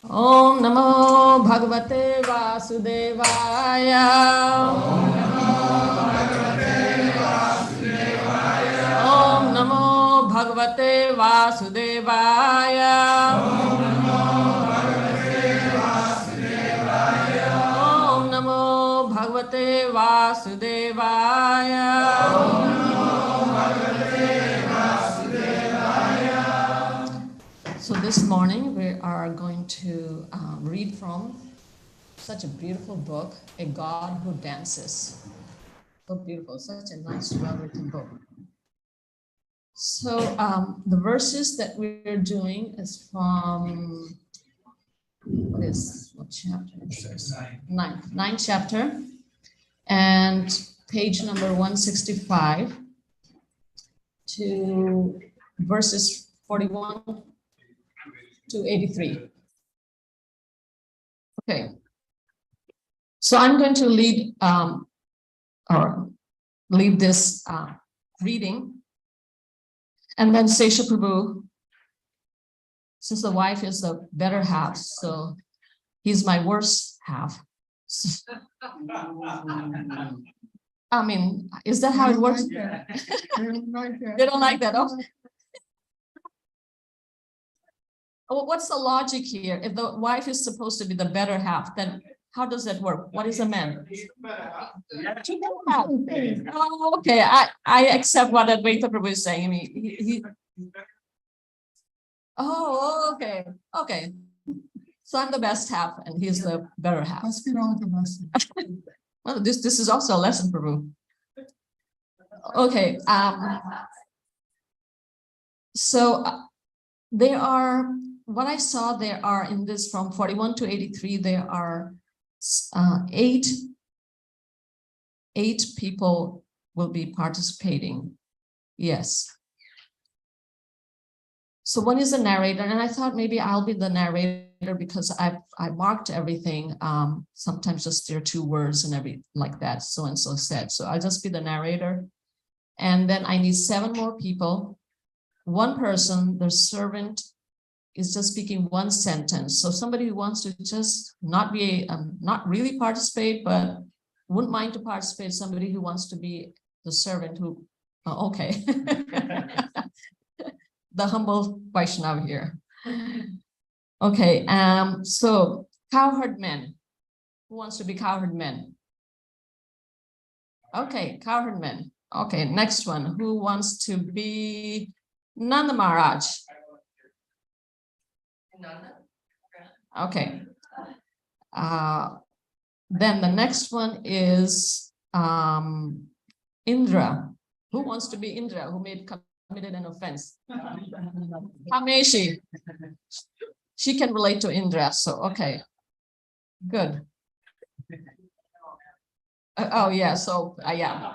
Om Namo Bhagavate Vasudevaya. Om Namo Bhagavate Vasudevaya. Om Namo Bhagavate Vasudevaya. So this morning we are going to read from such a beautiful book, A God Who Dances. So beautiful, such a nice, well-written book. So the verses that we're doing is from, what chapter? Ninth chapter, and page number 165 to verses 41 to 83. Okay. So I'm going to lead this reading, and then Sesa Prabhu, since the wife is the better half, so he's my worst half. I mean, is that how it works? They don't like that. Oh, what's the logic here? If the wife is supposed to be the better half, then how does that work? What is a man? Oh, okay. I accept what Advaita Prabhu is saying. I mean, oh, okay. Okay. So I'm the best half and he's the better half. Well, this is also a lesson, Prabhu. Okay. So there are, what I saw, there are in this from 41 to 83, there are eight people will be participating. Yes. So one is the narrator, and I thought maybe I'll be the narrator because I marked everything. Sometimes just there are 2 words and every like that, so and so said. So I'll just be the narrator. And then I need 7 more people. One person, the servant, is just speaking 1 sentence. So somebody who wants to just not be, not really participate, but wouldn't mind to participate. Somebody who wants to be the servant who, okay. The humble Vaishnava here. Okay, so cowherd men. Who wants to be cowherd men? Okay, cowherd men. Okay, next one. Who wants to be Nanda Maharaj? Okay. Then the next one is Indra. Who wants to be Indra? Who committed an offense? Hameshi. She can relate to Indra, so okay. Good. Oh yeah, so yeah.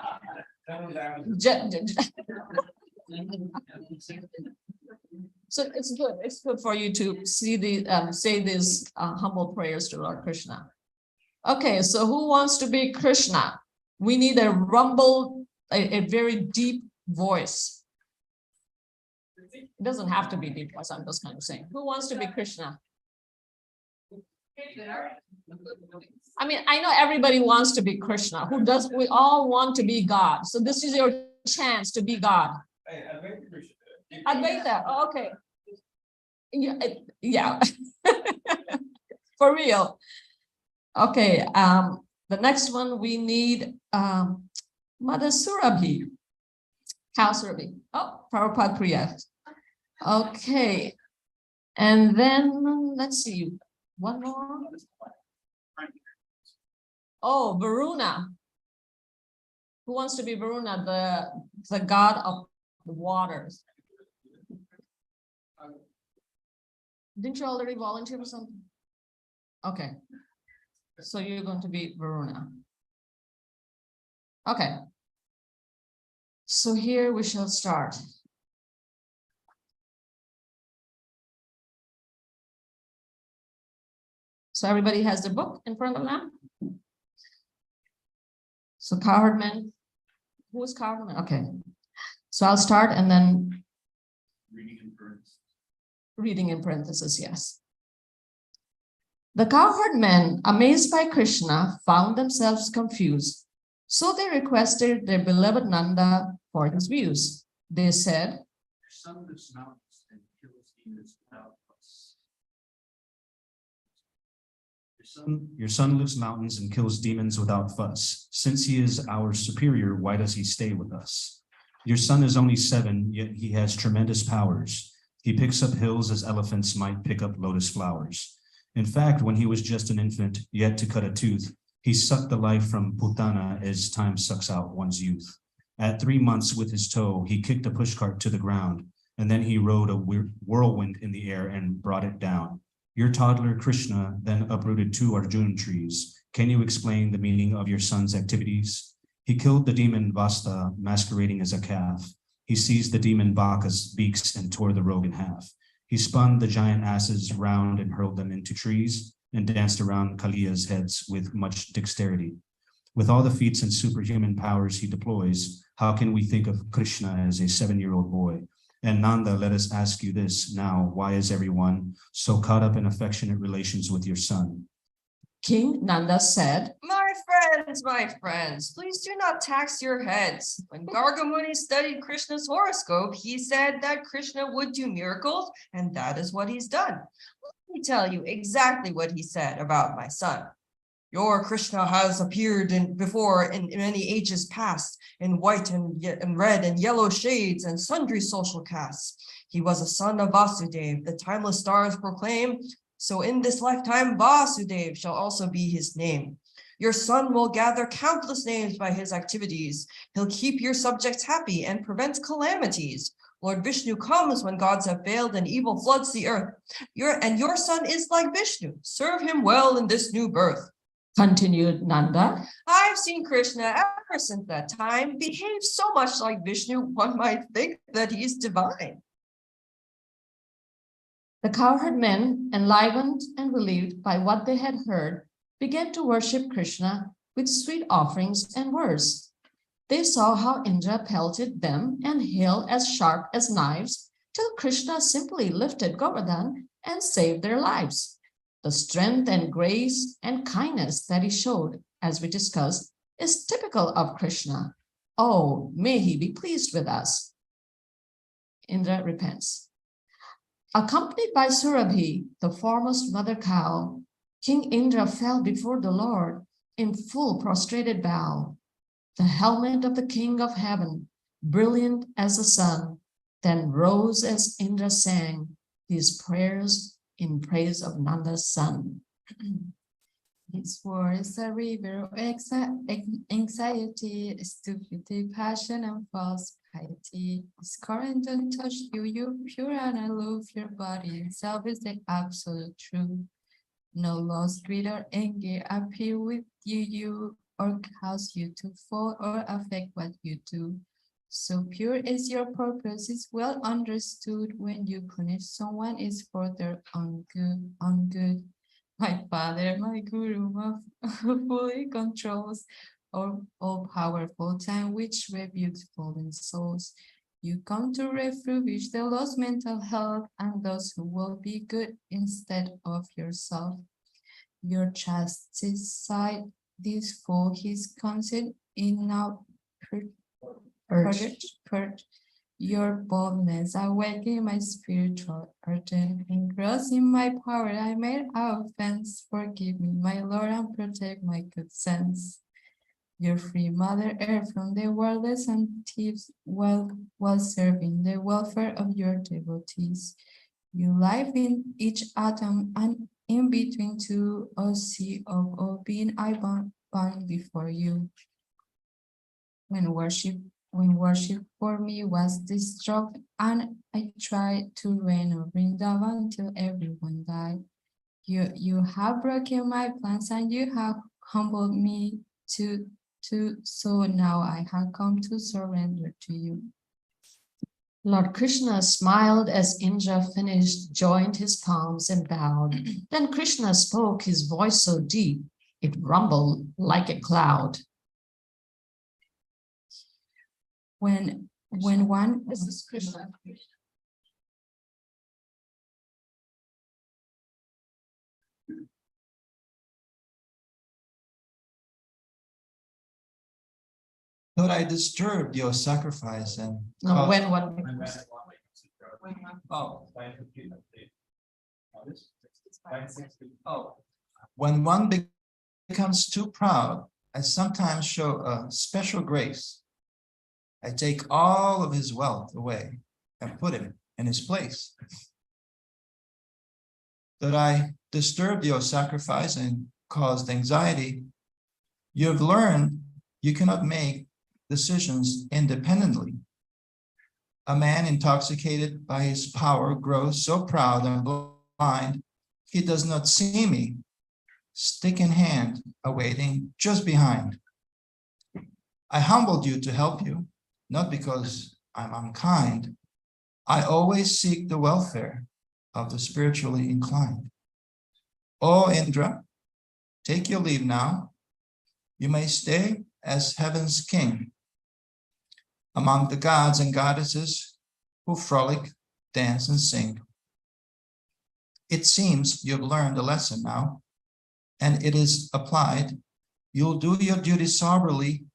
So it's good. It's good for you to see the say these humble prayers to Lord Krishna. Okay, so who wants to be Krishna? We need a rumble, a very deep voice. It doesn't have to be deep voice. I'm just kind of saying. Who wants to be Krishna? I mean, I know everybody wants to be Krishna. Who does? We all want to be God. So this is your chance to be God. Advaita. Oh, okay. Yeah. For real. Okay. The next one we need Mother Surabhi. Cow Surabhi. Oh, Prabhupada Priya. Okay. And then let's see. One more. Oh, Varuna. Who wants to be Varuna, the god of the waters? Didn't you already volunteer for something? Okay. So you're going to be Varuna. Okay. So here we shall start. So everybody has the book in front of them? So cowherd men. Who is cowherd men? Okay. So I'll start and then reading in parentheses, yes. The cowherd men, amazed by Krishna, found themselves confused. So they requested their beloved Nanda for his views. They said, Your son lifts mountains and kills demons without fuss. Your son lifts mountains and kills demons without fuss. Since he is our superior, why does he stay with us? Your son is only 7, yet he has tremendous powers. He picks up hills as elephants might pick up lotus flowers. In fact, when he was just an infant, yet to cut a tooth, he sucked the life from Putana as time sucks out one's youth. At 3 months with his toe, he kicked a pushcart to the ground, and then he rode a whirlwind in the air and brought it down. Your toddler Krishna then uprooted 2 Arjuna trees. Can you explain the meaning of your son's activities? He killed the demon Vasta, masquerading as a calf. He seized the demon Baka's beaks and tore the rogue in half. He spun the giant asses round and hurled them into trees and danced around Kaliya's heads with much dexterity. With all the feats and superhuman powers he deploys, how can we think of Krishna as a 7-year-old boy? And Nanda, let us ask you this now, why is everyone so caught up in affectionate relations with your son? King Nanda said, My friends, please do not tax your heads. When Gargamuni studied Krishna's horoscope, he said that Krishna would do miracles, and that is what he's done. Let me tell you exactly what he said about my son. Your Krishna has appeared before in many ages past, in white and red and yellow shades and sundry social castes. He was a son of Vasudev, the timeless stars proclaim. So in this lifetime, Vasudev shall also be his name. Your son will gather countless names by his activities. He'll keep your subjects happy and prevent calamities. Lord Vishnu comes when gods have failed and evil floods the earth. Your son is like Vishnu. Serve him well in this new birth. Continued Nanda. I've seen Krishna ever since that time behave so much like Vishnu, one might think that he's divine. The cowherd men, enlivened and relieved by what they had heard, began to worship Krishna with sweet offerings and words. They saw how Indra pelted them and hail as sharp as knives, till Krishna simply lifted Govardhan and saved their lives. The strength and grace and kindness that he showed, as we discussed, is typical of Krishna. Oh, may he be pleased with us. Indra repents. Accompanied by Surabhi, the foremost mother cow, King Indra fell before the Lord in full prostrated bow. The helmet of the King of Heaven, brilliant as the sun, then rose as Indra sang these prayers in praise of Nanda's son. His words a river of anxiety, stupidity, passion, and false piety. His current don't touch you, you're pure and aloof. Your body itself is the absolute truth. No loss, greed, or anger appear with you or cause you to fall or affect what you do. So pure is your purpose, is well understood. When you punish someone, is for their own good. My father, my guru, fully controls all powerful time, which rebukes fallen souls. You come to refurbish the lost mental health and those who will be good instead of yourself. Your chastity, this fool, his consent in now purge. Your boldness awaken my spiritual ardent, engrossing my power. I made offense. Forgive me, my Lord, and protect my good sense. Your free mother earth from the worldless and thieves while serving the welfare of your devotees. You live in each atom and in between two O sea of all being I bound before you. When worship for me was destructed, and I tried to reign over Vrindavan till everyone died. You have broken my plans and you have humbled me to so now I have come to surrender to you. Lord Krishna smiled as Indra finished, joined his palms and bowed. Then Krishna spoke, his voice so deep, it rumbled like a cloud. When one This is Krishna. Thought I disturbed your sacrifice and No, caused- when one. Oh. Oh. When one becomes too proud, I sometimes show a special grace. I take all of his wealth away and put him in his place. That I disturbed your sacrifice and caused anxiety. You have learned you cannot make decisions independently. A man intoxicated by his power grows so proud and blind, he does not see me, stick in hand, awaiting just behind. I humbled you to help you, not because I'm unkind. I always seek the welfare of the spiritually inclined. Oh, Indra, take your leave now. You may stay as heaven's king among the gods and goddesses who frolic, dance, and sing. It seems you've learned a lesson now, and it is applied. You'll do your duty soberly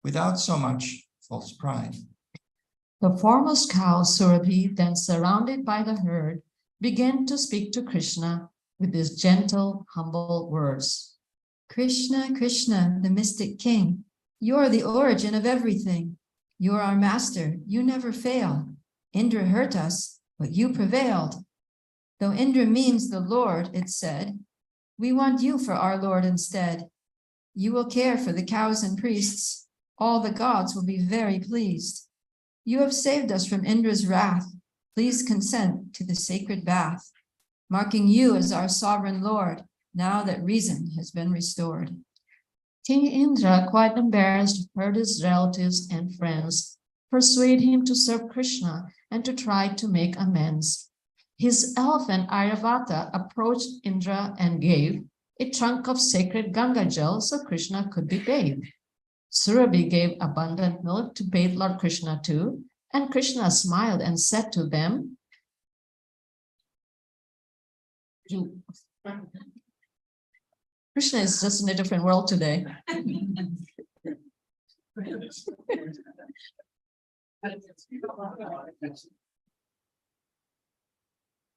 without so much false pride. The foremost cow, Surabhi, then surrounded by the herd, began to speak to Krishna with these gentle, humble words. Krishna, Krishna, the mystic king, you are the origin of everything. You are our master, you never fail. Indra hurt us, but you prevailed. Though Indra means the Lord, it said, we want you for our Lord instead. You will care for the cows and priests. All the gods will be very pleased. You have saved us from Indra's wrath. Please consent to the sacred bath, marking you as our sovereign Lord, now that reason has been restored. King Indra, quite embarrassed, heard his relatives and friends persuade him to serve Krishna and to try to make amends. His elephant Airavata approached Indra and gave a trunk of sacred Ganga jal so Krishna could be bathed. Surabhi gave abundant milk to bathe Lord Krishna too, and Krishna smiled and said to them, Krishna is just in a different world today.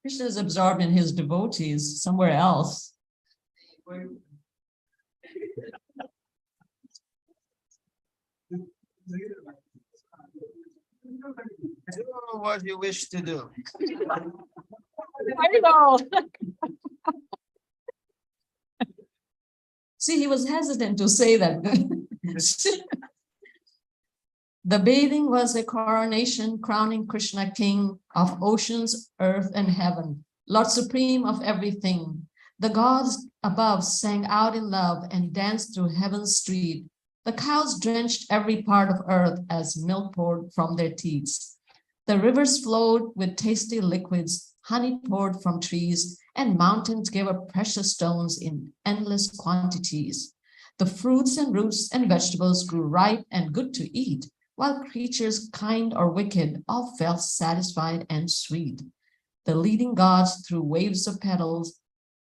Krishna is absorbed in his devotees somewhere else. Do what you wish to do. I know. See, he was hesitant to say that. The bathing was a coronation crowning Krishna king of oceans, earth, and heaven, Lord supreme of everything. The gods above sang out in love and danced through heaven's street. The cows drenched every part of earth as milk poured from their teats. The rivers flowed with tasty liquids, honey poured from trees, and mountains gave up precious stones in endless quantities. The fruits and roots and vegetables grew ripe and good to eat, while creatures kind or wicked all felt satisfied and sweet. The leading gods threw waves of petals,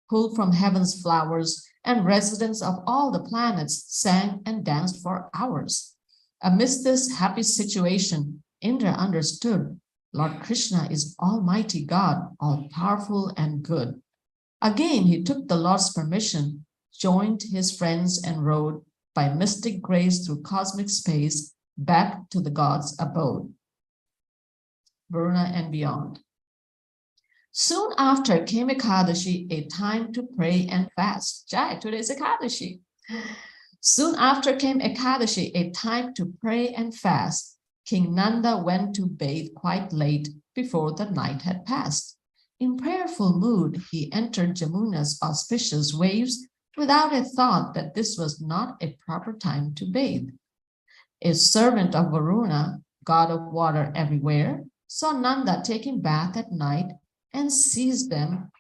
pulled from heaven's flowers, and residents of all the planets sang and danced for hours. Amidst this happy situation, Indra understood Lord Krishna is Almighty God, all-powerful and good. Again, he took the Lord's permission, joined his friends, and rode by mystic grace through cosmic space back to the gods' abode, Varuna and beyond. Soon after came Ekadashi, a time to pray and fast. Jai, today's Ekadashi. Soon after came Ekadashi, a time to pray and fast. King Nanda went to bathe quite late before the night had passed. In prayerful mood, he entered Jamuna's auspicious waves without a thought that this was not a proper time to bathe. A servant of Varuna, god of water everywhere, saw Nanda taking bath at night and seized him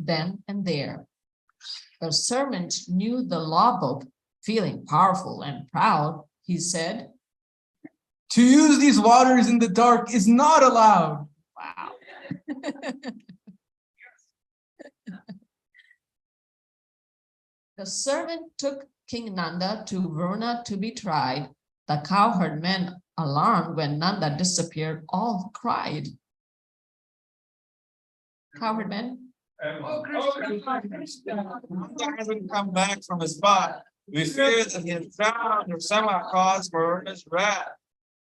then and there. The servant knew the law book, feeling powerful and proud, he said, "To use these waters in the dark is not allowed." wow. The servant took King Nanda to Varuna to be tried. The cowherd men, alarmed when Nanda disappeared, all cried. Cowherd men? Hasn't come back from his spot. We fear that he has drowned or somehow caused Varuna's wrath.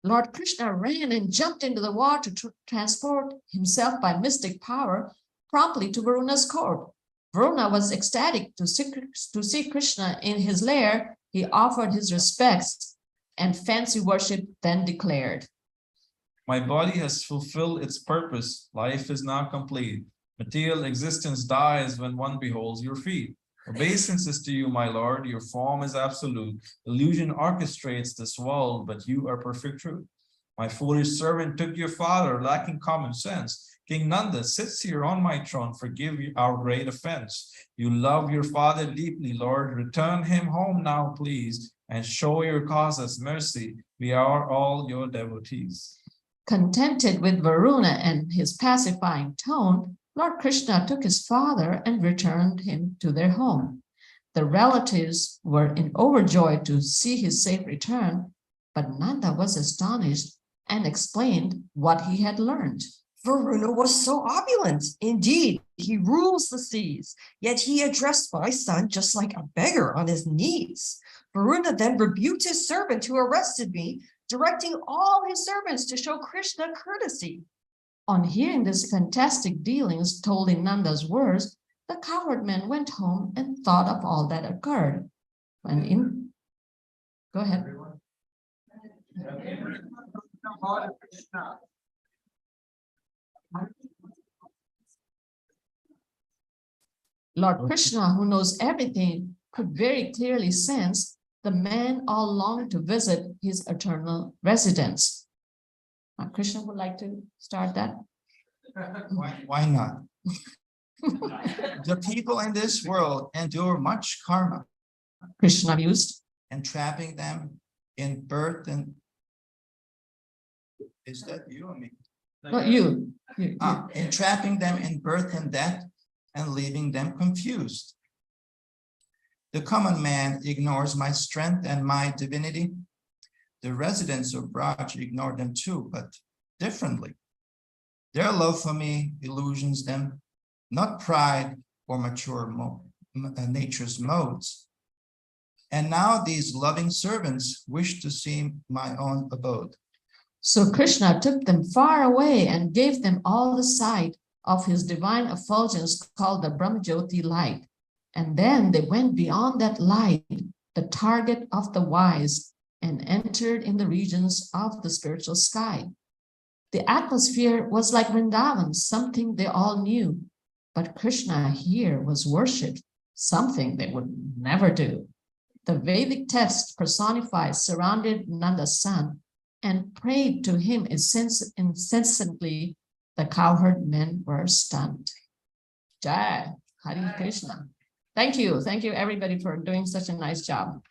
Lord Krishna ran and jumped into the water to transport himself by mystic power promptly to Varuna's court. Varuna was ecstatic to see Krishna in his lair. He offered his respects and fancy worship then declared. My body has fulfilled its purpose. Life is now complete. Material existence dies when one beholds your feet. Obeisance to you, my lord. Your form is absolute. Illusion orchestrates this world, but you are perfect truth. My foolish servant took your father, lacking common sense. King Nanda sits here on my throne. Forgive our great offense. You love your father deeply, Lord. Return him home now, please, and show your cause as mercy. We are all your devotees. Contented with Varuna and his pacifying tone, Lord Krishna took his father and returned him to their home. The relatives were overjoyed to see his safe return, but Nanda was astonished and explained what he had learned. Varuna was so opulent. Indeed, he rules the seas, yet he addressed my son just like a beggar on his knees. Varuna then rebuked his servant who arrested me, directing all his servants to show Krishna courtesy. On hearing these fantastic dealings told in Nanda's words, the cowherd men went home and thought of all that occurred. Go ahead. Lord Krishna, who knows everything, could very clearly sense the men all longed to visit his eternal residence. Krishna would like to start that. Why not? The people in this world endure much karma, Krishna mused. entrapping them in birth and... Is that you or me? No, you. Entrapping them in birth and death and leaving them confused. The common man ignores my strength and my divinity. The residents of Braj ignore them too, but differently. Their love for me illusions them, not pride or mature nature's modes. And now these loving servants wish to see my own abode. So Krishna took them far away and gave them all the sight of his divine effulgence called the Brahmajyoti light. And then they went beyond that light, the target of the wise, and entered in the regions of the spiritual sky. The atmosphere was like Vrindavan, something they all knew. But Krishna here was worshipped, something they would never do. The Vedic text personified surrounded Nanda's son and prayed to him incessantly. The cowherd men were stunned. Jai, Hare Krishna. Thank you everybody for doing such a nice job.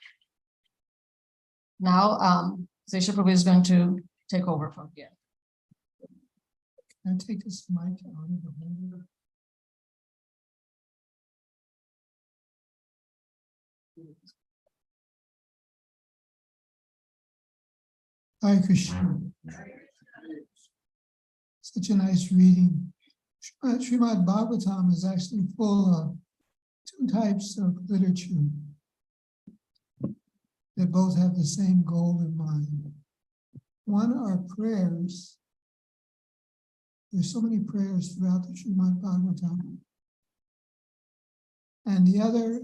Now, Sesa Prabhu is going to take over from here. Can I take this mic out of the holder? Hare Krishna. Such a nice reading. Srimad Bhagavatam is actually full of two types of literature that both have the same goal in mind. One are prayers. There's so many prayers throughout the Srimad Bhagavatam. And the other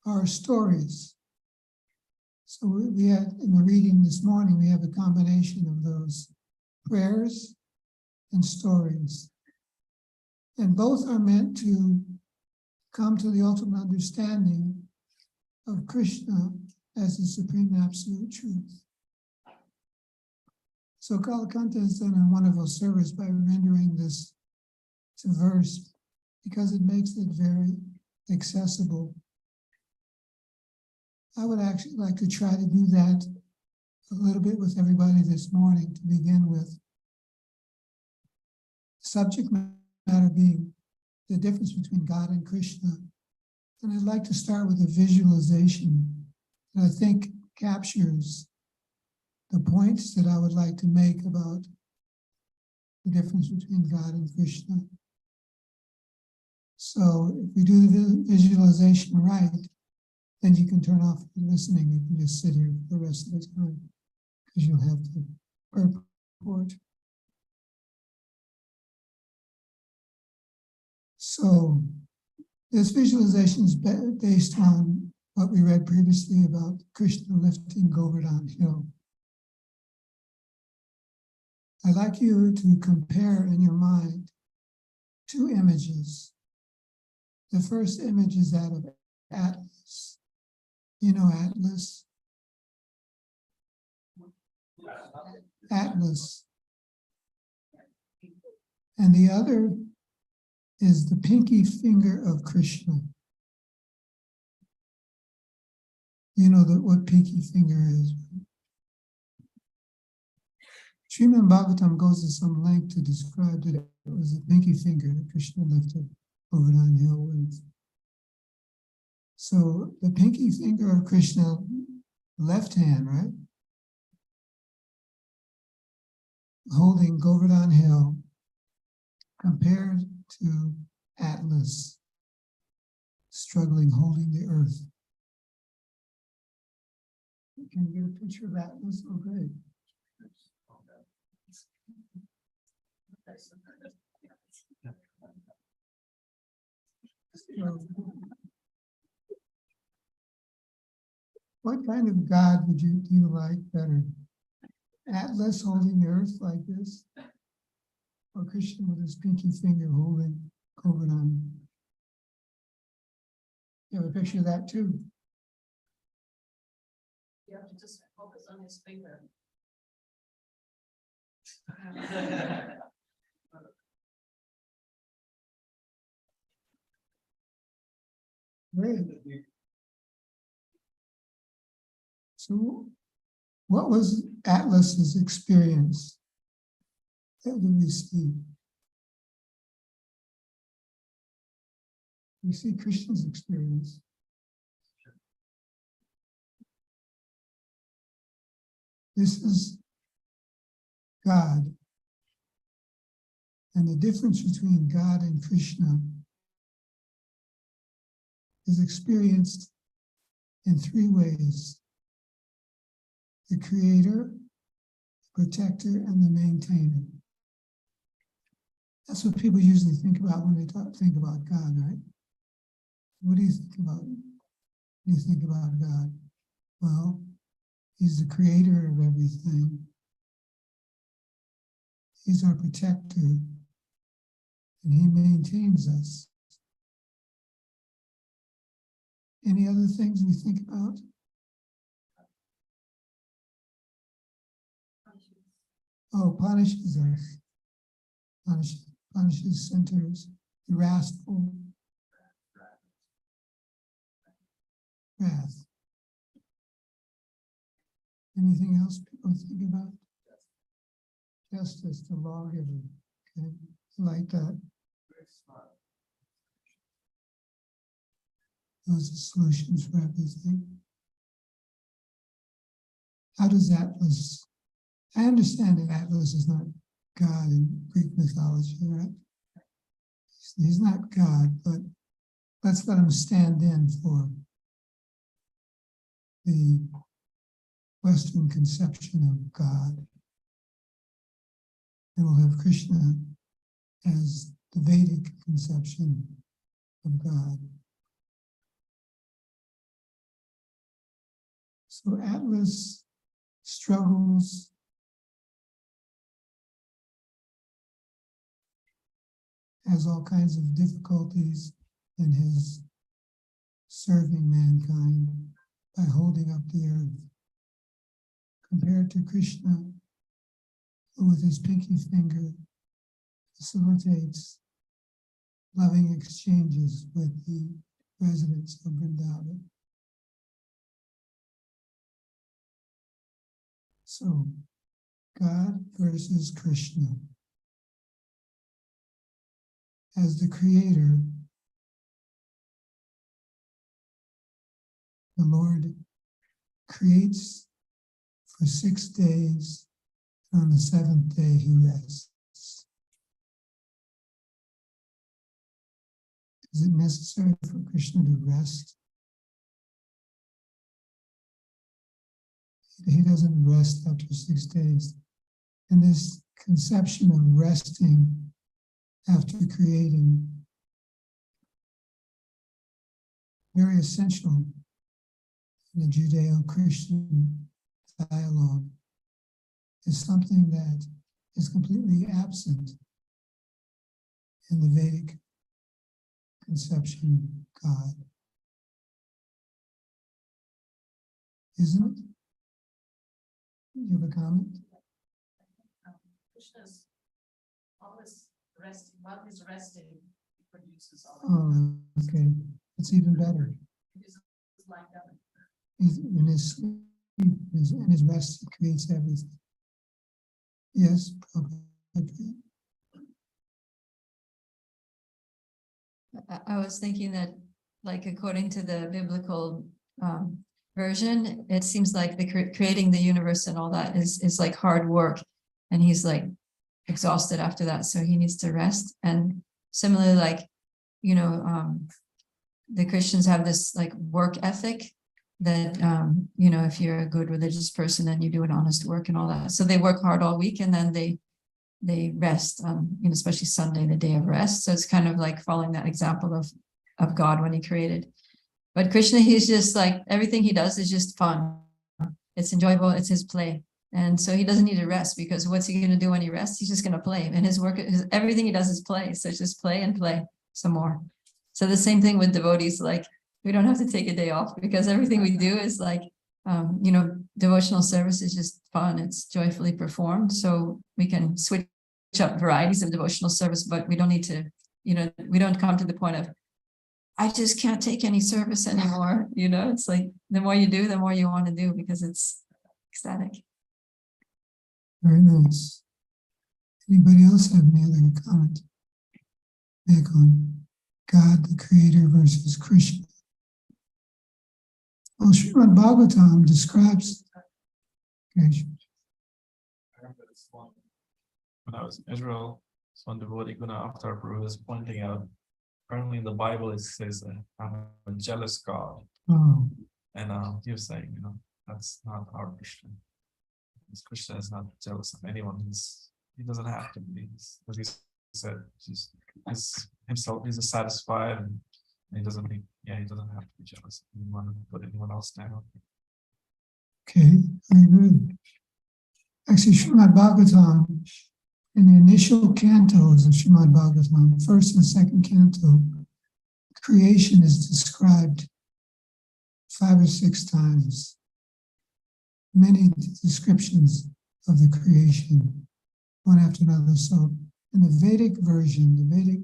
are stories. So we had, in the reading this morning, we have a combination of those prayers and stories. And both are meant to come to the ultimate understanding of Krishna as the supreme absolute truth. So Kalakanta has done a wonderful service by rendering this to verse because it makes it very accessible. I would actually like to try to do that a little bit with everybody this morning to begin with. Subject matter being the difference between God and Krishna. And I'd like to start with a visualization that I think captures the points that I would like to make about the difference between God and Krishna. So if we do the visualization right, then you can turn off the listening. You can just sit here for the rest of the time because you'll have to purport. So this visualization is based on what we read previously about Krishna lifting Govardhan Hill. I'd like you to compare in your mind two images. The first image is that of Atlas. You know Atlas? Atlas. And the other is the pinky finger of Krishna. You know what pinky finger is. Srimad Bhagavatam goes to some length to describe that it was the pinky finger that Krishna lifted Govardhan Hill with. So the pinky finger of Krishna, left hand, right? Holding Govardhan Hill, compared to Atlas, struggling, holding the earth. Can you get a picture of Atlas? Oh, great. What kind of God do you like better? Atlas holding the earth like this, or Krishna with his pinky finger holding Govardhan? You have a picture of that too. You have to just focus on his finger. Great. So, what was Atlas's experience that we see? We see Krishna's experience. This is God. And the difference between God and Krishna is experienced in three ways: the creator, the protector, and the maintainer. That's what people usually think about when they think about God, right? What do you think about when you think about God? Well, he's the creator of everything. He's our protector, and he maintains us. Any other things we think about? Oh, punishes us. Punishes sinners, the wrathful. Wrath. Anything else people think about? Justice, the lawgiver. Okay, I like that. Those are solutions for everything. How does Atlas? I understand that Atlas is not God in Greek mythology, right? He's not God, but let's let him stand in for the Western conception of God. And we'll have Krishna as the Vedic conception of God. So Atlas struggles has all kinds of difficulties in his serving mankind by holding up the earth. Compared to Krishna, who with his pinky finger facilitates loving exchanges with the residents of Vrindavan. So, God versus Krishna. As the creator, the Lord creates for 6 days. On the seventh day, he rests. Is it necessary for Krishna to rest? He doesn't rest after 6 days. And this conception of resting after creating, very essential in the Judeo-Christian dialogue, is something that is completely absent in the Vedic conception of God. Isn't it? You have a comment? Krishna's always resting. While he's resting, he produces all Oh, okay. It's even better. his life. He's in his sleep, in his rest, he creates everything. Yes, Prabhu. I was thinking that, like, according to the biblical version, it seems like the creating the universe and all that is like hard work, and he's like exhausted after that, so he needs to rest. And similarly, like, you know, the Christians have this like work ethic that you know, if you're a good religious person, then you do an honest work and all that. So they work hard all week, and then they rest on, you know, especially Sunday, the day of rest. So it's kind of like following that example of God when he created. But Krishna, he's just like, everything he does is just fun. It's enjoyable. It's his play. And so he doesn't need to rest, because what's he going to do when he rests? He's just going to play. And his work, everything he does is play. So it's just play and play some more. So the same thing with devotees, like we don't have to take a day off, because everything we do is like, you know, devotional service is just fun. It's joyfully performed. So we can switch up varieties of devotional service, but we don't need to, you know, we don't come to the point of, I just can't take any service anymore. You know, it's like the more you do, the more you want to do, because it's ecstatic. Very nice. Anybody else have any other comment? Back on God, the creator, versus Krishna. Well, Srimad Bhagavatam describes. Okay. When I was in Israel, one devotee Guna Avatar Prabhu was pointing out, apparently in the Bible it says that I'm a jealous God. Oh, And he was saying, you know, that's not our Krishna. This Krishna is not jealous of anyone. He doesn't have to be. As he said, he's himself, he's satisfied, and he doesn't need, he doesn't have to be jealous of anyone and put anyone else down. okay, very good. Actually, Srimad Bhagavatam, in the initial cantos of Srimad Bhagavatam, first and second canto, creation is described 5 or 6 times. Many descriptions of the creation, one after another. So in the Vedic version, the Vedic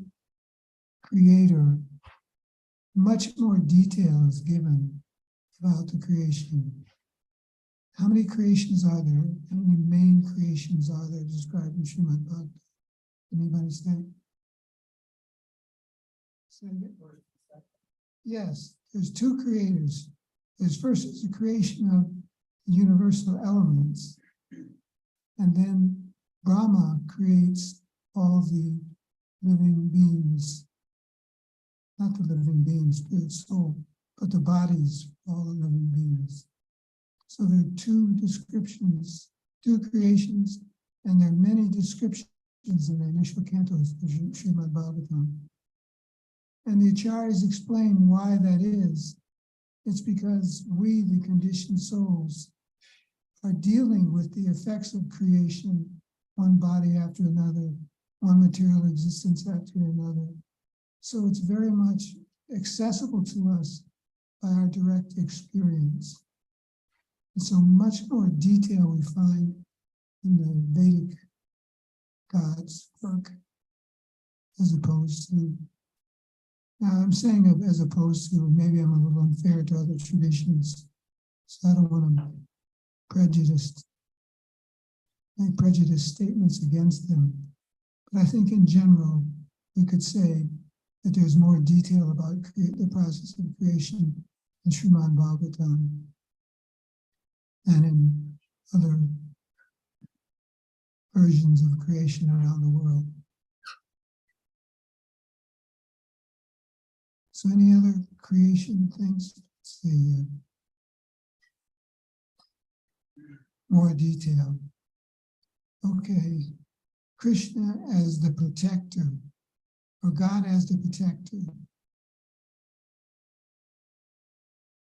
creator, much more detail is given about the creation. How many creations are there? How many main creations are there described in Srimad Bhagavatam? Anybody say? Yes, there's 2 creators. There's first is the creation of universal elements, and then Brahma creates all the living beings, not the living beings, spirit, soul, but the bodies of all the living beings. So there are 2 descriptions, 2 creations, and there are many descriptions in the initial cantos of Srimad Bhagavatam. And the acharyas explain why that is. It's because we, the conditioned souls, are dealing with the effects of creation, one body after another, one material existence after another. So it's very much accessible to us by our direct experience. And so much more detail we find in the Vedic God's work, as opposed to, now I'm saying as opposed to, maybe I'm a little unfair to other traditions, so I don't want to make prejudiced statements against them. But I think in general, we could say that there's more detail about the process of creation in Srimad Bhagavatam and in other versions of creation around the world. So any other creation things? Let's see. More detail. Okay. Krishna as the protector, or God as the protector.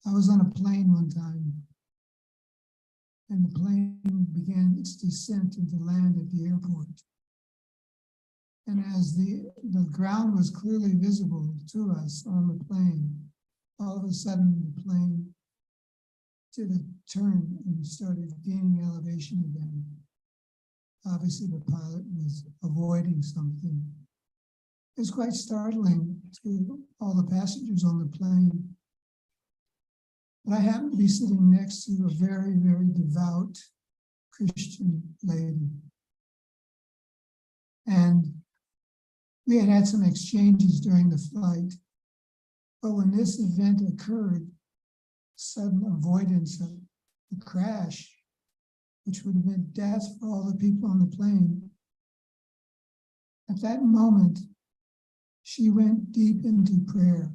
I was on a plane one time, and the plane began its descent into land at the airport. And as the ground was clearly visible to us on the plane, all of a sudden the plane did a turn and started gaining elevation again. Obviously, the pilot was avoiding something. It was quite startling to all the passengers on the plane. But I happened to be sitting next to a very, very devout Christian lady. And we had had some exchanges during the flight. But when this event occurred, sudden avoidance of the crash, which would have been death for all the people on the plane, at that moment, she went deep into prayer.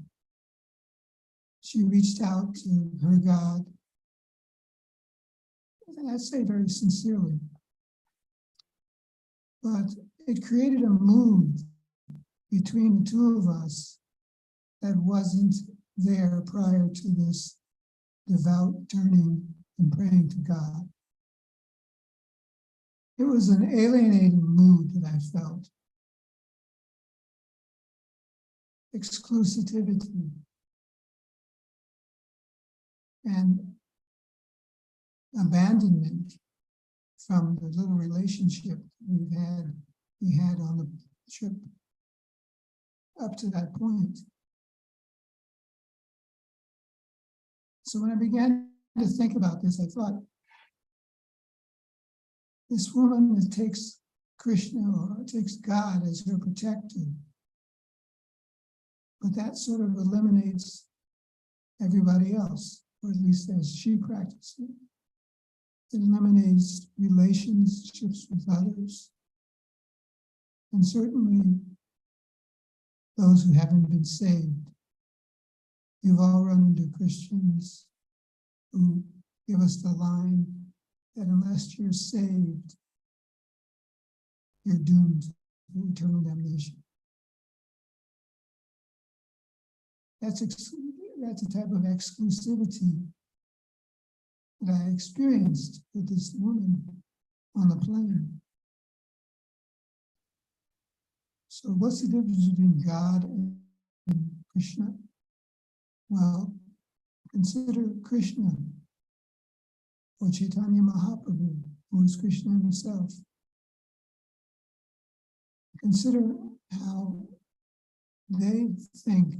She reached out to her God, and I'd say very sincerely. But it created a mood between the two of us that wasn't there prior to this devout turning and praying to God. It was an alienating mood that I felt. Exclusivity and abandonment from the little relationship we had on the trip up to that point. So when I began to think about this, I thought, this woman that takes Krishna or takes God as her protector, but that sort of eliminates everybody else, or at least as she practices it. It eliminates relationships with others, and certainly those who haven't been saved. You've all run into Christians who give us the line that unless you're saved, you're doomed to eternal damnation. That's a type of exclusivity that I experienced with this woman on the plane. So what's the difference between God and Krishna? Well, consider Krishna or Chaitanya Mahaprabhu, who is Krishna himself. Consider how they think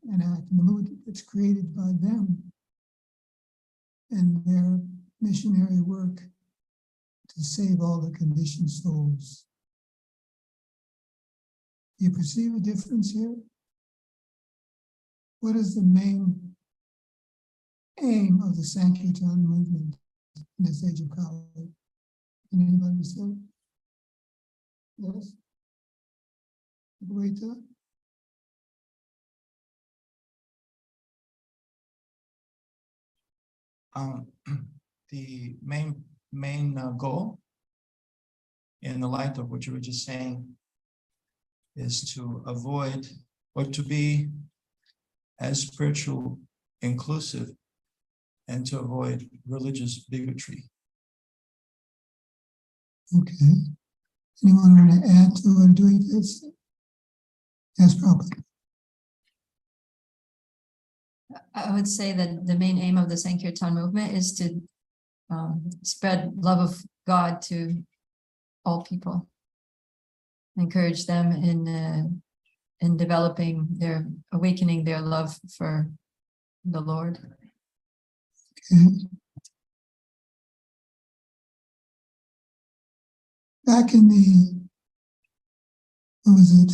and act in the mood that's created by them and their missionary work to save all the conditioned souls. Do you perceive a difference here? What is the main aim of the Sankirtan movement in this age of Kali? Can anybody say? Yes? Wait. The main goal, in the light of what you were just saying, is to avoid or to be as spiritual inclusive and to avoid religious bigotry. Okay. Anyone want to add to what doing this? Yes, Prabhu. I would say that the main aim of the Sankirtan movement is to spread love of God to all people, encourage them in awakening their love for the Lord. Okay. Back in what was it,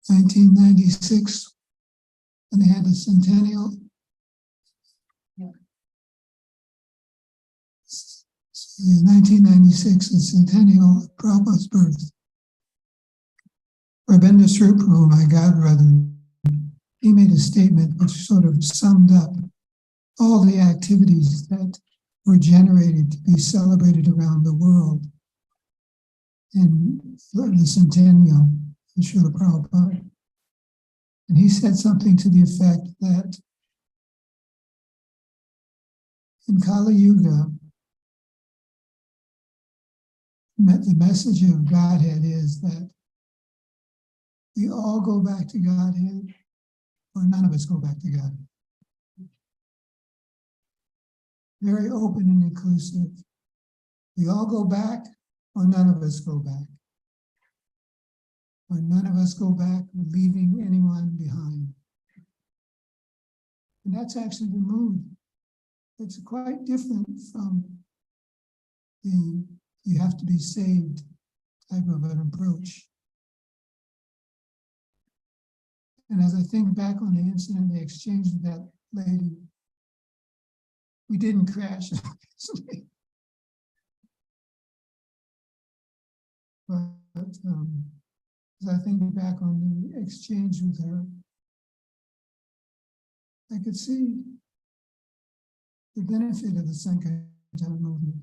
1996, when they had the centennial. In 1996, the centennial of Prabhupada's birth. Rabindra Prabhu, my godbrother, he made a statement which sort of summed up all the activities that were generated to be celebrated around the world in the centennial of Srila Prabhupada. And he said something to the effect that in Kali Yuga, the message of Godhead is that we all go back to Godhead, or none of us go back to Godhead. Very open and inclusive. We all go back, or none of us go back. Or none of us go back leaving anyone behind. And that's actually the mood. It's quite different from the you have to be saved type of an approach. And as I think back on the incident, the exchange with that lady, we didn't crash, obviously. But as I think back on the exchange with her, I could see the benefit of the Sankirtan movement.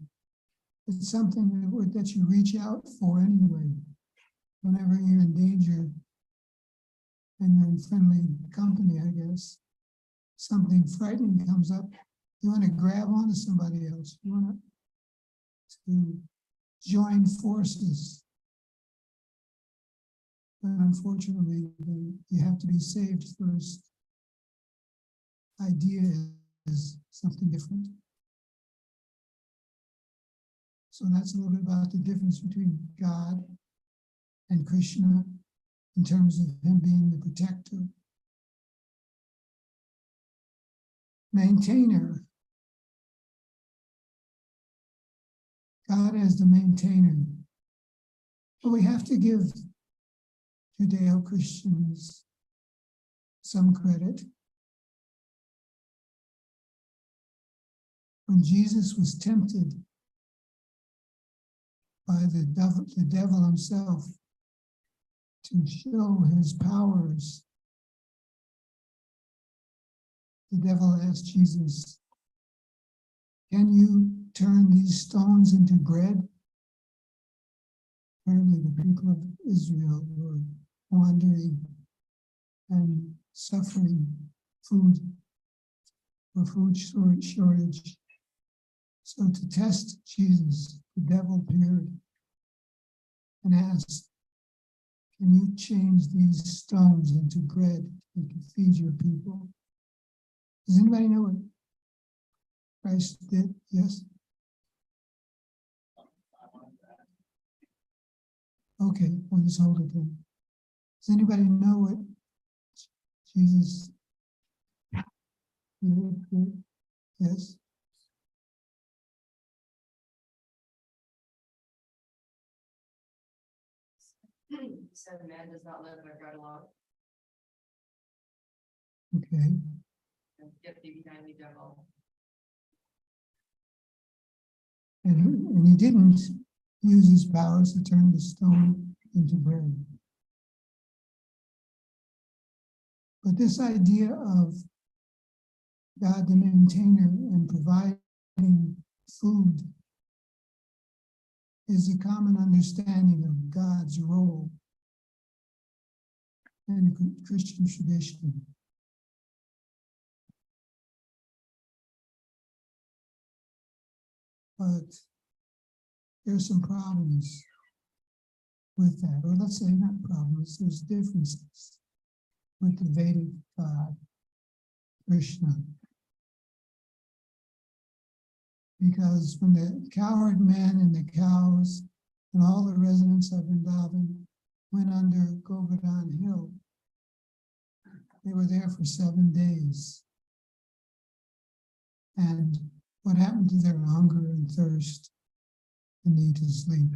It's something that you reach out for anyway. Whenever you're in danger and you're in friendly company, I guess, something frightening comes up, you want to grab onto somebody else. You want to join forces. But unfortunately, you have to be saved first. Idea is something different. So that's a little bit about the difference between God and Krishna in terms of him being the protector. Maintainer. God as the maintainer. But we have to give Judeo-Christians some credit. When Jesus was tempted by the devil himself to show his powers, the devil asked Jesus, "Can you turn these stones into bread?" Apparently the people of Israel were wandering and suffering food shortage. So to test Jesus, the devil appeared and asked, "Can you change these stones into bread so you can feed your people?" Does anybody know what Christ did? Yes? Okay, we'll just hold it then. Does anybody know what Jesus did? Yes? He said man does not live by bread alone, Okay. and get thee behind the devil. And he didn't use his powers to turn the stone into bread. But this idea of God the maintainer and providing food is a common understanding of God's role in the Christian tradition. But there's some problems with that, or let's say not problems, there's differences with the Vedic God, Krishna. Because when the cowherd men and the cows and all the residents of Vrindavan went under Govardhan Hill, they were there for 7 days. And what happened to their hunger and thirst and need to sleep?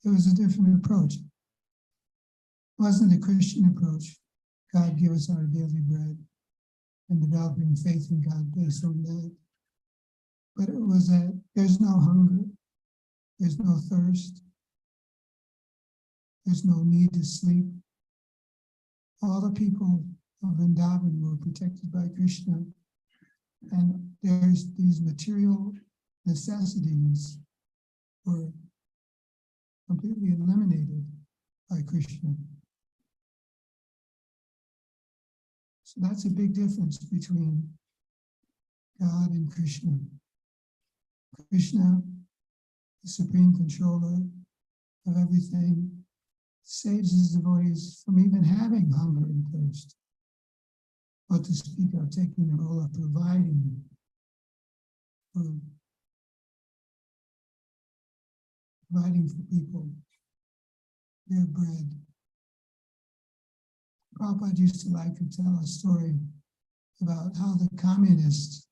It was a different approach. It wasn't a Christian approach. God give us our daily bread and developing faith in God based on that. But it was that there's no hunger, there's no thirst, there's no need to sleep. All the people of Vrindavan were protected by Krishna. And there's these material necessities were completely eliminated by Krishna. So that's a big difference between God and Krishna. Krishna, the supreme controller of everything, saves his devotees from even having hunger and thirst. What to speak of taking the role of providing for people their bread. Prabhupada used to like to tell a story about how the communists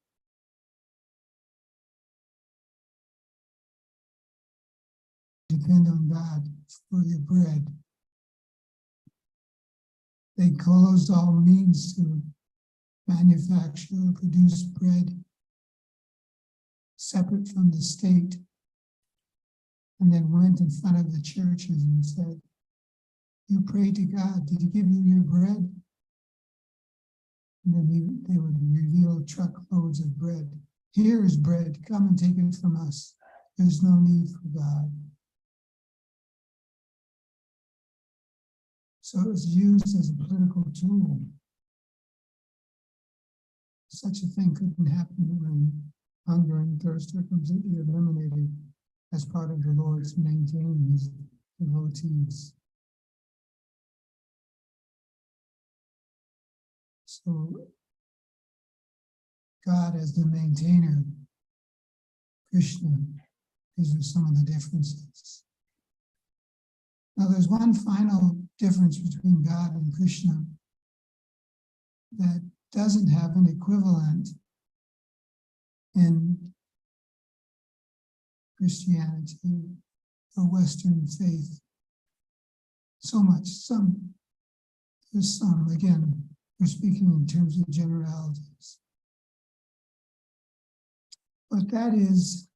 depend on God for their bread. They closed all means to manufacture or produce bread separate from the state, and then went in front of the churches and said, "You pray to God, did he give you your bread?" And then they would reveal truckloads of bread. "Here is bread, come and take it from us. There's no need for God." So it was used as a political tool. Such a thing couldn't happen when hunger and thirst are completely eliminated as part of the Lord's maintaining his devotees. So God as the maintainer, Krishna, these are some of the differences. Now there's one final difference between God and Krishna that doesn't have an equivalent in Christianity or Western faith. There's some, again, we're speaking in terms of generalities. But that is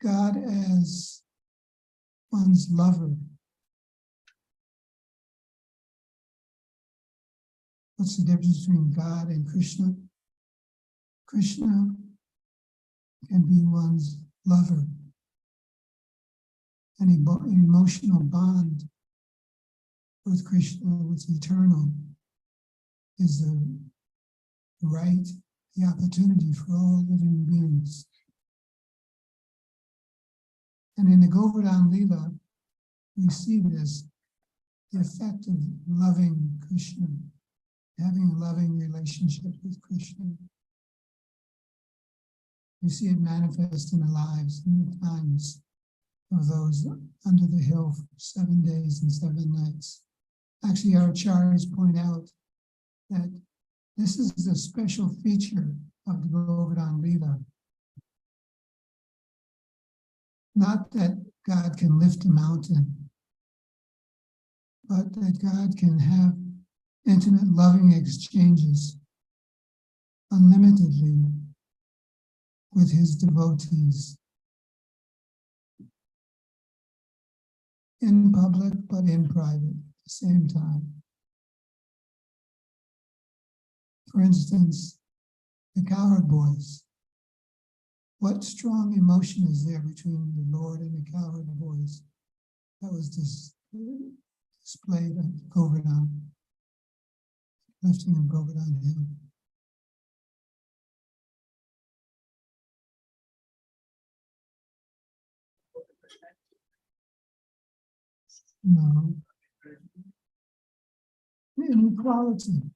God as one's lover. What's the difference between God and Krishna? Krishna can be one's lover. An emotional bond with Krishna, what's eternal, is the right, the opportunity for all living beings. And in the Govardhan Lila, we see this, the effect of loving Krishna, having a loving relationship with Krishna. We see it manifest in the lives and the times of those under the hill for 7 days and 7 nights. Actually, our acharyas point out that this is the special feature of the Govardhan Lila. Not that God can lift a mountain, but that God can have intimate, loving exchanges unlimitedly with his devotees. In public, but in private at the same time. For instance, the Cowherd boys. What strong emotion is there between the Lord and the Cowherd boys? That was displayed at Govardhan, lifting of Govardhan Hill. No. Inequality.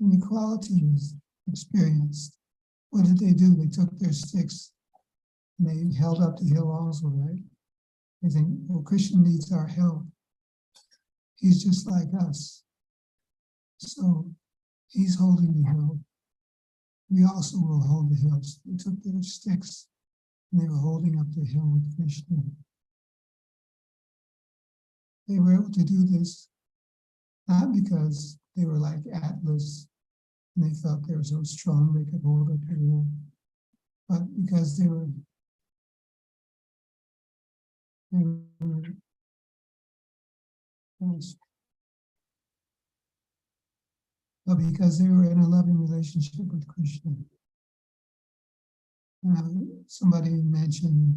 Inequality is experienced. What did they do? They took their sticks and they held up the hill also, right? They think, well, Krishna needs our help. He's just like us. So he's holding the hill. We also will hold the hill. So they took their sticks and they were holding up the hill with Krishna. They were able to do this not because they were like Atlas and they felt they were so strong they could hold up the hill, but because they were but because they were in a loving relationship with Krishna. Somebody mentioned,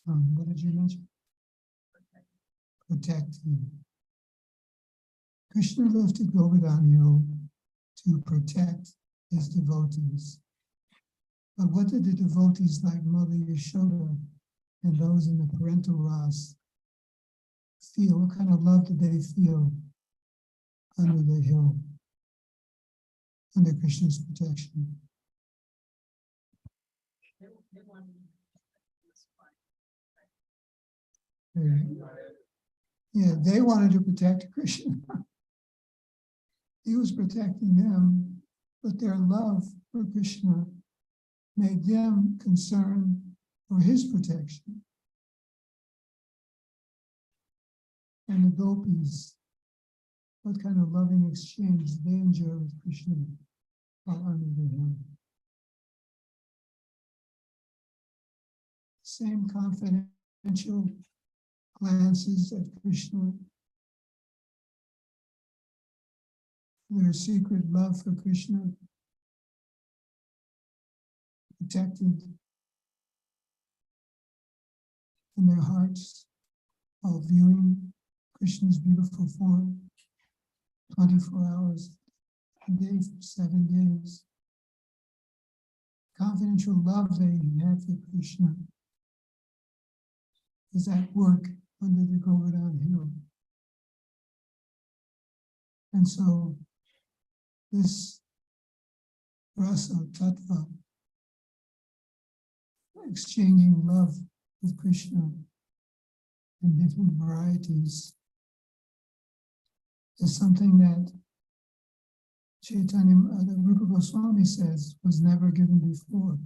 what did you mention? Protecting. Krishna lifted Govardhan Hill to protect his devotees. But what did the devotees like Mother Yashoda and those in the parental ras feel? What kind of love did they feel under the hill, under Krishna's protection? Yeah, they wanted to protect Krishna. He was protecting them, but their love for Krishna made them concerned for his protection. And the gopis, what kind of loving exchange they enjoy with Krishna while under the hill. Same confidential glances at Krishna, their secret love for Krishna, protected in their hearts while viewing Krishna's beautiful form 24 hours a day for 7 days. Confidential love they had for Krishna is at work under the Govardhan Hill. And so this rasa tattva, exchanging love with Krishna in different varieties, is something that Chaitanya, Rupa Goswami says, was never given before.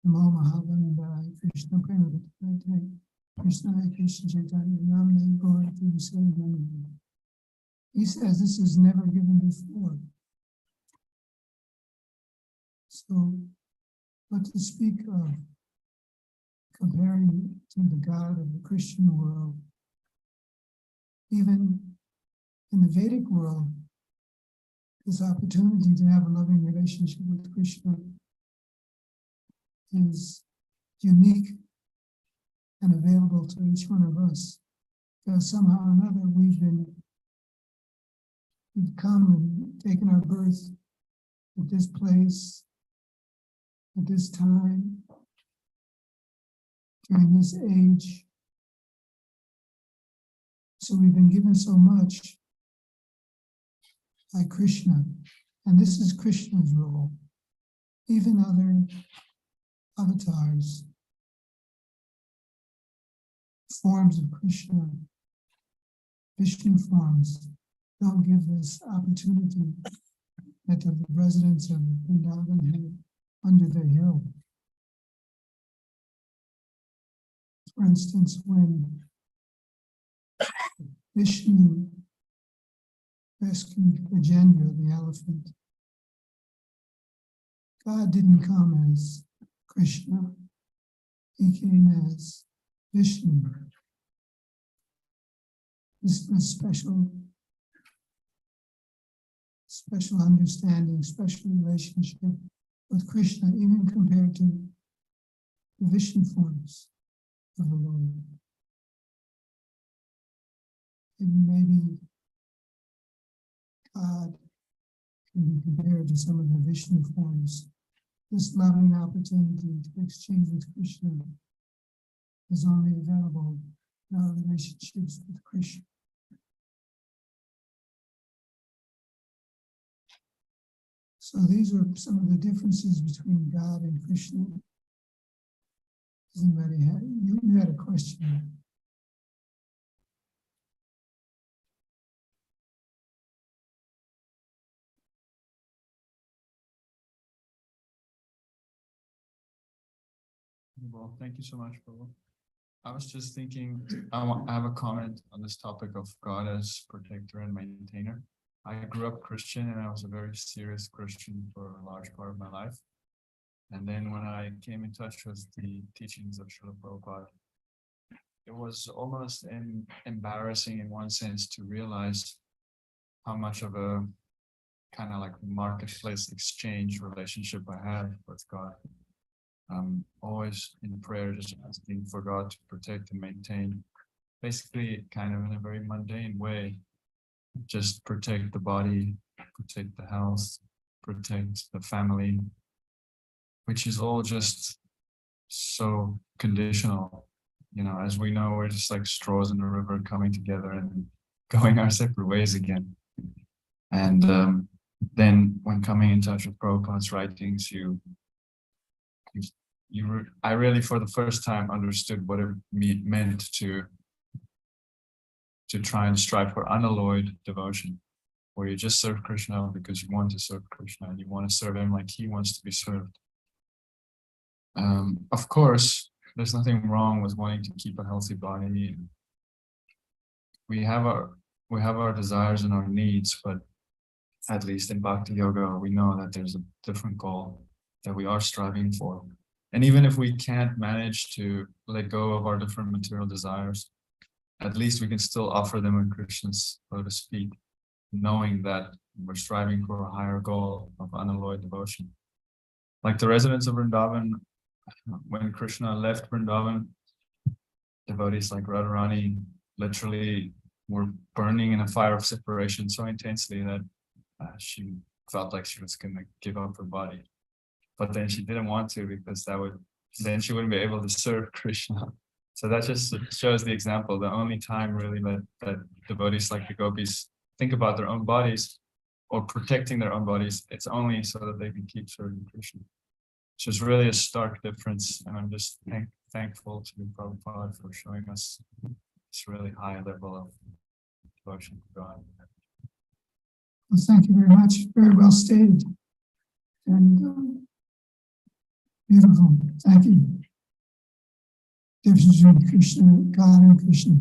Namo Mahavanandaya Krishna Prema Krishna Krishna Chaitanya Namne Gaurati Visayanam. He says this is never given before. So, what to speak of comparing to the God of the Christian world, even in the Vedic world, this opportunity to have a loving relationship with Krishna is unique and available to each one of us, because somehow or another we've come and taken our birth at this place, at this time, during this age. So we've been given so much by Krishna, and this is Krishna's role. Even other avatars, forms of Krishna, Vishnu forms, don't give this opportunity that the residents of Vrindavan had under the hill. For instance, when Vishnu rescued Gajendra, the elephant, God didn't come as Krishna, he came as Vishnu. This was special understanding, special relationship with Krishna, even compared to the Vishnu forms of the Lord. And maybe God can be compared to some of the Vishnu forms. This loving opportunity to exchange with Krishna is only available in our relationships with Krishna. So these are some of the differences between God and Krishna. Does anybody have, you had a question? Well, thank you so much, Prabhu. I was just thinking, I have a comment on this topic of God as protector and maintainer. I grew up Christian and I was a very serious Christian for a large part of my life. And then when I came in touch with the teachings of Srila Prabhupada, it was almost embarrassing in one sense to realize how much of a kind of like marketplace exchange relationship I had with God. Always in prayer, just asking for God to protect and maintain, basically kind of in a very mundane way, just protect the body, protect the health, protect the family, which is all just so conditional. You know, as we know, we're just like straws in the river coming together and going our separate ways again. And then when coming in touch with Prabhupada's writings, I really, for the first time, understood what it meant to try and strive for unalloyed devotion, where you just serve Krishna because you want to serve Krishna and you want to serve him like he wants to be served. Of course, there's nothing wrong with wanting to keep a healthy body. We have our desires and our needs, but at least in Bhakti Yoga, we know that there's a different goal that we are striving for. And even if we can't manage to let go of our different material desires, at least we can still offer them in Krishna's, so to speak, knowing that we're striving for a higher goal of unalloyed devotion. Like the residents of Vrindavan, when Krishna left Vrindavan, devotees like Radharani literally were burning in a fire of separation so intensely that she felt like she was going to give up her body. But then she didn't want to, because then she wouldn't be able to serve Krishna. So that just shows the example. The only time really that devotees like the gopis think about their own bodies or protecting their own bodies, it's only so that they can keep serving Krishna. So it's really a stark difference. And I'm just thankful to Prabhupada for showing us this really high level of devotion to God. Well, thank you very much. Very well stated. And beautiful. Thank you. Difference between Krishna, God and Krishna.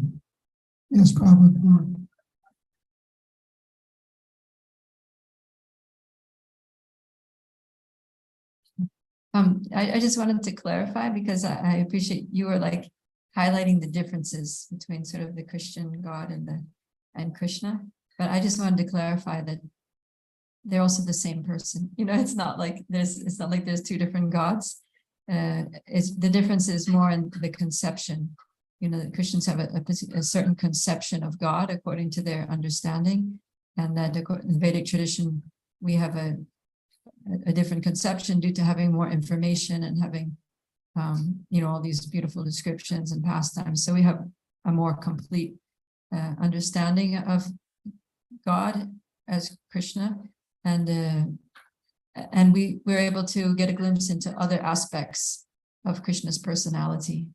Yes, Prabhupada. I just wanted to clarify, because I appreciate you were like highlighting the differences between sort of the Christian God and Krishna. But I just wanted to clarify that they're also the same person. You know, it's not like there's two different gods. It's the difference is more in the conception. You know, the Christians have a certain conception of God according to their understanding, and that in the Vedic tradition we have a different conception due to having more information and having all these beautiful descriptions and pastimes. So we have a more complete understanding of God as Krishna, and we're able to get a glimpse into other aspects of Krishna's personality,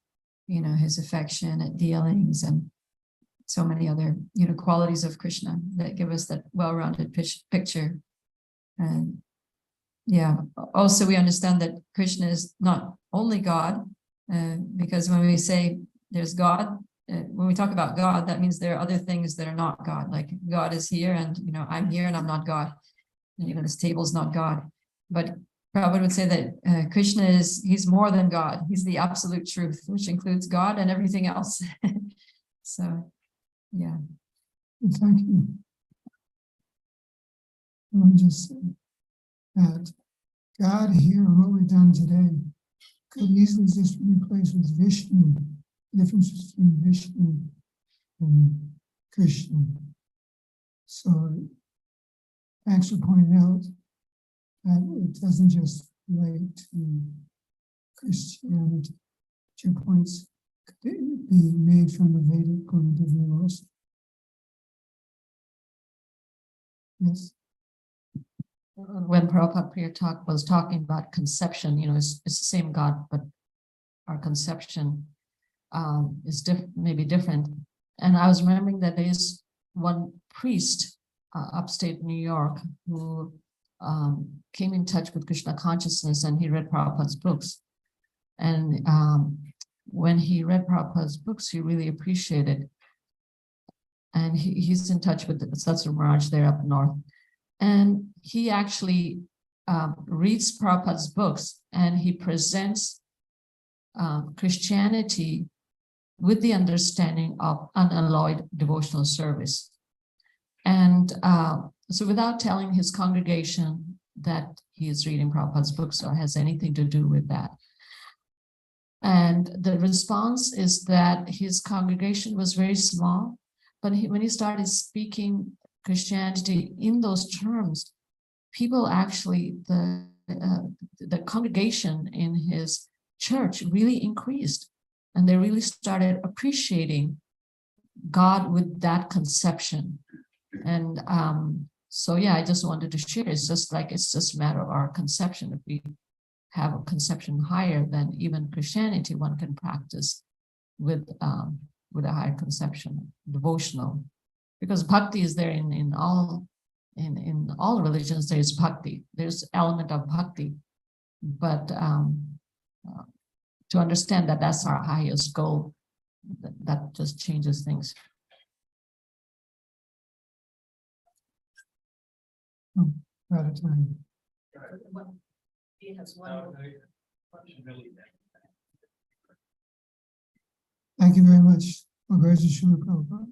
you know, his affection and dealings and so many other, qualities of Krishna that give us that well-rounded picture. And yeah, also we understand that Krishna is not only God, because when we say there's God, when we talk about God, that means there are other things that are not God. Like God is here and, I'm here and I'm not God. And, this table is not God. But Prabhupada would say that Krishna he's more than God. He's the absolute truth, which includes God and everything else. So, yeah. Thank you. Let me just say that God here, what we've done today, could easily just be replaced with Vishnu. The difference between Vishnu and Krishna. So thanks for pointing out that it doesn't just relate to Christianity. 2 points could be made from the Vedic point of view also. Yes. When Prabhupada was talking about conception, it's the same God, but our conception is maybe different. And I was remembering that there is one priest upstate New York who came in touch with Krishna consciousness, and he read Prabhupada's books. And when he read Prabhupada's books, he really appreciated. And he's in touch with the Satsur Maharaj there up north. And he actually reads Prabhupada's books and he presents Christianity with the understanding of unalloyed devotional service. And so without telling his congregation that he is reading Prabhupada's books or has anything to do with that. And the response is that his congregation was very small, but when he started speaking Christianity in those terms, people actually, the congregation in his church really increased, and they really started appreciating God with that conception. And so, yeah, I just wanted to share. It's just a matter of our conception. If we have a conception higher than even Christianity, one can practice with a higher conception, devotional, because bhakti is there in all religions. There is bhakti. There's element of bhakti, but to understand that that's our highest goal, that just changes things. We're out of time. He has one. Thank you very much. Congratulations, Prabhupada.